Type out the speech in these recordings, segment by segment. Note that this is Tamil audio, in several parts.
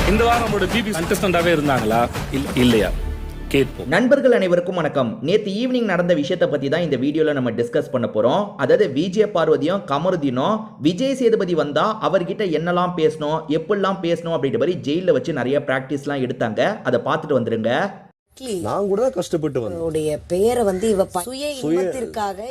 இந்த வாரம் நம்மளோட பிபி கண்டஸ்டண்டாவே இருந்தாங்களா இல்லையா கேட்போம். நண்பர்கள் அனைவருக்கும் வணக்கம். நேற்று ஈவினிங் நடந்த விஷயத்தை பத்தி தான் இந்த வீடியோல நம்ம டிஸ்கஸ் பண்ண போறோம். அதாவது விஜய் பார்வதியும் கமருதீனும் விஜய் சேதுபதி வந்தா அவர்கிட்ட என்னெல்லாம் பேசணும், எப்படிலாம் பேசணும் அப்படின்ற மாதிரி ஜெயில வச்சு நிறைய பிராக்டிஸ்லாம் எடுத்தாங்க. அதை பார்த்துட்டு வந்துருங்க. நான் கூட கஷ்டப்பட்டு வந்தேன். பெயரை வந்து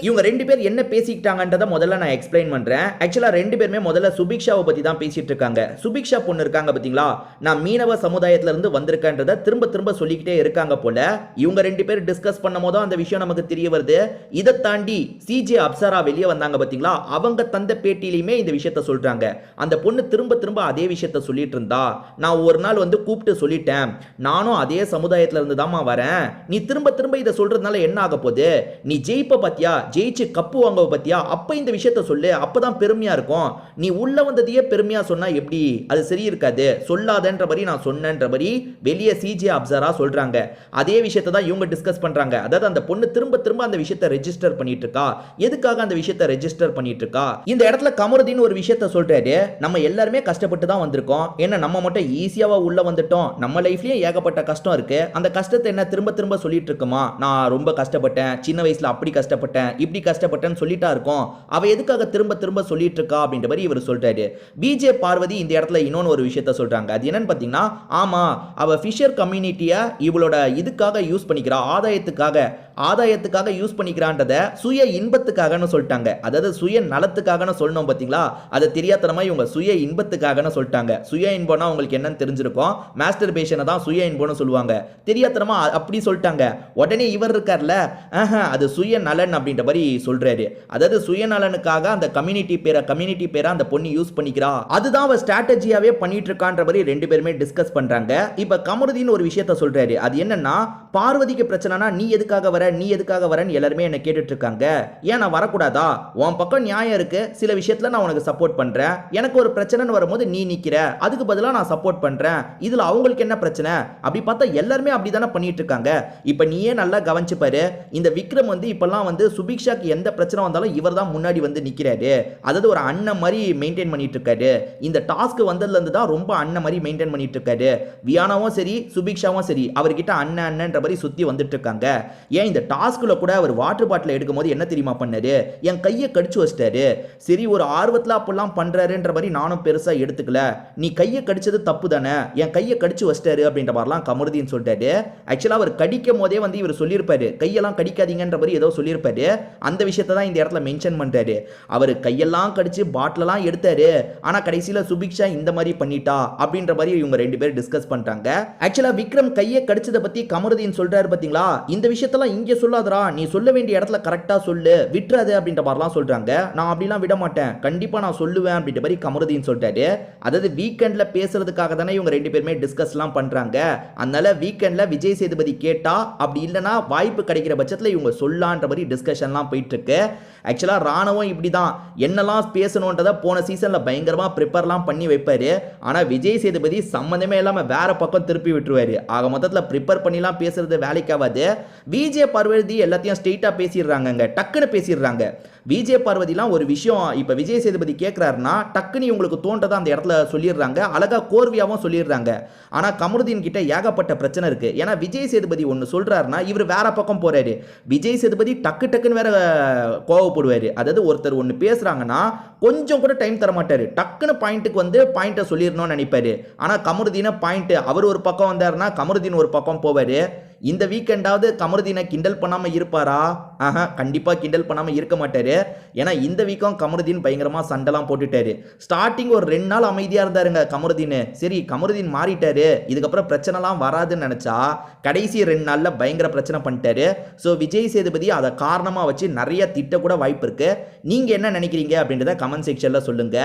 இவங்க ரெண்டு பேர் என்ன பேசிக்கிட்டாங்கன்றத முதல்ல நான் எக்ஸ்பிளைன் பண்றேன். ஆக்சுவலா ரெண்டு பேருமே முதல்ல சுபிக்ஷாவை பத்தி தான் பேசிட்டு இருக்காங்க. சுபிக்ஷா பொண்ணு இருக்காங்க பாத்தீங்களா, நான் மீனவ சமுதாயத்துல இருந்து வந்திருக்கேன்றத திரும்ப திரும்ப சொல்லிக்கிட்டே இருக்காங்க போல. இவங்க ரெண்டு பேர் டிஸ்கஸ் பண்ணும் போது அந்த விஷயம் நமக்கு தெரிய வருது. இதை தாண்டி சிஜே அப்சரா வெளியே வந்தாங்க பாத்தீங்களா, அவங்க தந்த பேட்டியிலுமே இந்த விஷயத்த சொல்றாங்க. அந்த பொண்ணு திரும்ப திரும்ப அதே விஷயத்த சொல்லிட்டு இருந்தா, நான் ஒரு நாள் வந்து கூப்பிட்டு சொல்லிட்டேன், நானும் அதே சமுதாயத்துல இருந்து தான் வரேன், நீ திரும்ப திரும்ப இதை சொல்றதுனால என்ன ஆக போகுது, நீ ஜெயிப்ப பத்தியா, ஜெயிச்சு கப்பு வாங்க பத்தியா, அப்ப இந்த விஷயத்த சொல்லு, அப்பதான் பெருமையா இருக்கும். நீ உள்ள வந்ததையே பெருமையா சொன்னா எப்படி, அது சரி இருக்காது, சொல்லாதன்ற மாதிரி நான் சொன்னேன்ற மாதிரி வெளியே சிஜே அப்சரா சொல்றாங்க. அதே விஷயத்தை தான் இவங்க டிஸ்கஸ் பண்றாங்க. அதாவது அந்த பொண்ணு திரும்ப திரும்ப அந்த விஷயத்தை ரெஜிஸ்டர் பண்ணிட்டு இருக்கா. எதுக்காக அந்த விஷயத்தை ரெஜிஸ்டர் பண்ணிட்டு இருக்கா? இந்த இடத்துல கமருதீன் ஒரு விஷயத்த சொல்றாரு, நம்ம எல்லாருமே கஷ்டப்பட்டு தான் வந்திருக்கோம், என்ன நம்ம மட்டும் ஈஸியாவா உள்ள வந்துட்டோம், நம்ம லைஃப்லயும் ஏகப்பட்ட கஷ்டம் இருக்கு, அந்த கஷ்டத்தை என்ன திரும்ப திரும்ப சொல்லிட்டு இருக்குமா, நான் ரொம்ப கஷ்டப்பட்டேன், சின்ன வயசுல அப்படி கஷ்டப்பட்டேன் இப்படி கஷ்டப்பட்டேன்னு சொல்லிட்டா இருக்கும், அவ எதுக்காக திரும்ப திரும்ப சொல்லிட்டு இருக்கா அப்படின்ற மாதிரி இவர் சொல்றாரு. விஜய் பார்வதி இந்த இடத்துல இன்னொன்னு ஒரு விஷயத்த சொல்றாங்க. அது என்னன்னு பாத்தீங்கன்னா, ஆமா அவ ஃபிஷர் கம்யூனிட்டியை இவளோட இதுக்காக யூஸ் பண்ணிக்கிறா, ஆதாயத்துக்காக யூஸ் பண்ணிக்கிறான்றத சுய இன்பத்துக்காகன்னு சொல்லிட்டாங்க. அதாவது சுய நலத்துக்காகன்னு சொல்லணும் பாத்தீங்களா, அதை தெரியாதனமா இவங்க சுய இன்பத்துக்காகன்னு சொல்லிட்டாங்க. சுய இன்பம்னா உங்களுக்கு என்னன்னு தெரிஞ்சிருக்கும், மாஸ்டர்பேஷனை தான் சுய இன்பம்னு சொல்லுவாங்க. தெரியாதனமா அப்படி சொல்லிட்டாங்க. உடனே இவர் இருக்கார்ல, அது சுய நலன் அப்படின்ற மாதிரி சொல்றாரு. அதாவது சுயநலனுக்காக அந்த கம்யூனிட்டி பேரை அந்த பொண்ணு யூஸ் பண்ணிக்கிறா, அதுதான் அவ ஸ்ட்ராட்டஜியாவே பண்ணிட்டு இருக்கான்ற மாதிரி ரெண்டு பேருமே டிஸ்கஸ் பண்றாங்க. இப்ப கமருதீன் ஒரு விஷயத்த சொல்றாரு. அது என்னன்னா, பார்வதிக்கு பிரச்சனைனா நீ எதுக்காக வரன்னு எல்லாருமே என்ன கேட்டுட்டு இருக்காங்க, ஏன் நான் வரக்கூடாதா, உன் பக்கம் நியாயம் இருக்கு, சில விஷயத்துல நான் உனக்கு சப்போர்ட் பண்றேன், எனக்கு ஒரு பிரச்சனைன்னு வரும்போது நீ நிக்கிற, அதுக்கு பதிலா நான் சப்போர்ட் பண்றேன், இதுல அவங்களுக்கு என்ன பிரச்சனை, அப்படி பார்த்தா எல்லாருமே அப்படிதானே பண்ணிட்டு இருக்காங்க. இப்ப நீயே நல்லா கவனிச்சு பாரு, இந்த விக்ரம் வந்து இப்பெல்லாம் வந்து சுபிக்ஷாக்கு எந்த பிரச்சனை வந்தாலும் இவர் தான் முன்னாடி வந்து நிக்கிறாரு. அதாவது ஒரு அண்ணன் மாதிரி மெயின்டைன் பண்ணிட்டு இருக்காரு. இந்த டாஸ்க் வந்ததுல இருந்து தான் ரொம்ப அண்ணன் மாதிரி மெயின்டைன் பண்ணிட்டு இருக்காரு. வியானாவும் சரி சுபிக்ஷாவும் சரி அவர்கிட்ட அண்ணன்ற மாதிரி சுத்தி வந்துட்டு இருக்காங்க. ஏன் இந்த டாஸ்க்ல கூட அவர் வாட்டர் பாட்டில் எடுக்கும் போது என்ன தெரியுமா பண்ணாரு, என் கையை கடிச்சு வச்சிட்டாரு. சரி ஒரு ஆர்வத்தில் அப்பெல்லாம் பண்றாருன்ற மாதிரி நானும் பெருசா எடுத்துக்கல, நீ கையை கடிச்சது தப்பு தானே, என் கையை கடிச்சு வச்சிட்டாரு அப்படின்ற மாதிரிலாம் கமருதீன் சொல்லிட்டாரு. ஆக்சுவலா அவர் கடிக்கும் போதே வந்து இவர் சொல்லியிருப்பாரு, கையெல்லாம் கடிக்காதீங்கன்ற மாதிரி ஏதோ சொல்லியிருப்பாரு. அந்த விஷயத்தை தான் இந்த இடத்துல மென்ஷன் பண்றாரு. அவர் கையெல்லாம் கடிச்சு பாட்டிலெல்லாம் எடுத்தாரு, ஆனா கடைசியில சுபிக்ஷா இந்த மாதிரி பண்ணிட்டா அப்படின்ற மாதிரி இவங்க ரெண்டு பேரும் டிஸ்கஸ் பண்றாங்க. ஆக்சுவலா விக்ரம் கையை கடிச்சதை பத்தி கமருதீன் சொல்றாரு பாத்தீங்களா, இந்த விஷயத்தெல்லாம் இங்க சொல்லாதரா, நீ சொல்ல வேண்டிய இடத்துல கரெக்டா சொல்லு, விட்டுறாது அப்படின்ற மாதிரிலாம் சொல்றாங்க. நான் அப்படிலாம் விட மாட்டேன், கண்டிப்பா நான் சொல்லுவேன் அப்படின்ற மாதிரி கமருதீன் சொல்றாரு. அதாவது வீக்கெண்ட்ல பேசுறதுக்காக தானே இவங்க ரெண்டு பேருமே டிஸ்கஸ்லாம் பண்றாங்க. அதனால வீக்கெண்ட்ல விஜய் சேதுபதி கேட்டா, அப்படி இல்லைனா வாய்ப்பு கிடைக்கிற பட்சத்தில் இவங்க சொல்லான்ற மாதிரி டிஸ்கஷன்லாம் போயிட்டு இருக்கு. ஆக்சுவலா ராணுவம் இப்படிதான் என்னெல்லாம் பேசணுன்றத போன சீசன்ல பயங்கரமா ப்ரிப்பேர்லாம் பண்ணி வைப்பாரு. ஆனா விஜய் சேதுபதி சம்பந்தமே இல்லாம வேற பக்கம் திருப்பி விட்டுருவாரு. ஆக மொத்தத்தில் ப்ரிப்பேர் பண்ணிலாம் பேசுறது வேலைக்காவது. விஜய் பார்வதி எல்லாத்தையும் ஸ்ட்ரெயிட்டா பேசிடுறாங்க, டக்குன்னு பேசிடுறாங்க. விஜய் பார்வதிலாம் ஒரு விஷயம் இப்ப விஜய் சேதுபதி கேட்கிறாருன்னா டக்குன்னு உங்களுக்கு தோன்றதா அந்த இடத்துல சொல்லிடுறாங்க, அழகா கோர்வியாவும் சொல்லிடுறாங்க. ஆனா கமருதீன் கிட்ட ஏகப்பட்ட பிரச்சனை இருக்கு. ஏன்னா விஜய் சேதுபதி ஒன்னு சொல்றாருன்னா இவர் வேற பக்கம் போறாரு. விஜய் சேதுபதி டக்குன்னு வேற கோவப்படுவாரு. அதாவது ஒருத்தர் ஒன்னு பேசுறாங்கன்னா கொஞ்சம் கூட டைம் தர மாட்டாரு, டக்குன்னு பாயிண்ட்டுக்கு வந்து பாயிண்ட்டை சொல்லிடணும்னு நினைப்பாரு. ஆனா கமருதீன பாயிண்ட் அவர் ஒரு பக்கம் வந்தாருன்னா கமருதீன் ஒரு பக்கம் போவாரு. இந்த வீக்கெண்டாவது கமருதீனை கிண்டல் பண்ணாம இருப்பாரா? கண்டிப்பா கிண்டல் பண்ணாம இருக்க மாட்டாரு. ஏன்னா இந்த வீக்கம் கமருதீன் பயங்கரமா சண்டைலாம் போட்டுட்டாரு. ஸ்டார்டிங் ஒரு 2 நாள் அமைதியா இருந்தாருங்க கமருதீன். சரி கமருதீன் மாறிட்டாரு, இதுக்கப்புறம் பிரச்சனைலாம் வராதுன்னு நினைச்சா கடைசி 2 நாள்ல பயங்கர பிரச்சனை பண்ணிட்டாரு. ஸோ விஜய் சேதுபதி அதை காரணமா வச்சு நிறைய திட்ட கூட வாய்ப்பு இருக்கு. நீங்க என்ன நினைக்கிறீங்க அப்படின்றத கமெண்ட் செக்ஷன்ல சொல்லுங்க.